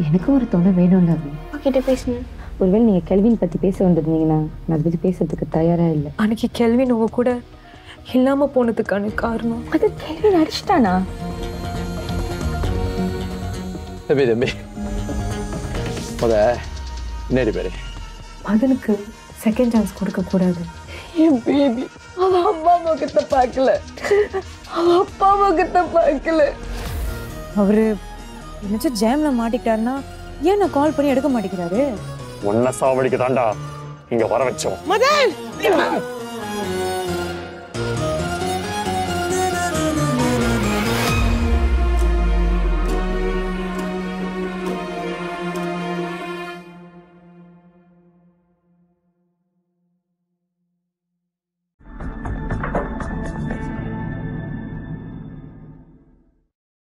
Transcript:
எனக்கும் ஒரு துணை வேணும்ல. கிட்ட பேசுனேன். ஒருவேளை நீங்க கெல்வின் பத்தி பேச வந்திருந்தீங்கன்னா நான் அதை பத்தி பேசுறதுக்கு தயாரா இல்லை. அன்னைக்கு கெல்வின் உங்க கூட இல்லாம போனதுக்கான காரணம் அது கெல்வின் அடிச்சிட்டானா? தம்பி நேரி பேரு மதனுக்கு செகண்ட் சான்ஸ் கொடுக்க கூடாது. என் பேபி அவ அம்மா முகத்தை பார்க்கல, அவ அப்பா முகத்தை பார்க்கல. அவரு என்னச்சும் ஜாம்ல மாட்டிக்கிட்டாருன்னா ஏன் நான் கால் பண்ணி எடுக்க மாட்டேங்கிறாரு? உன்ன சாவடிக்கு தாண்டா இங்க வர வச்சோம்.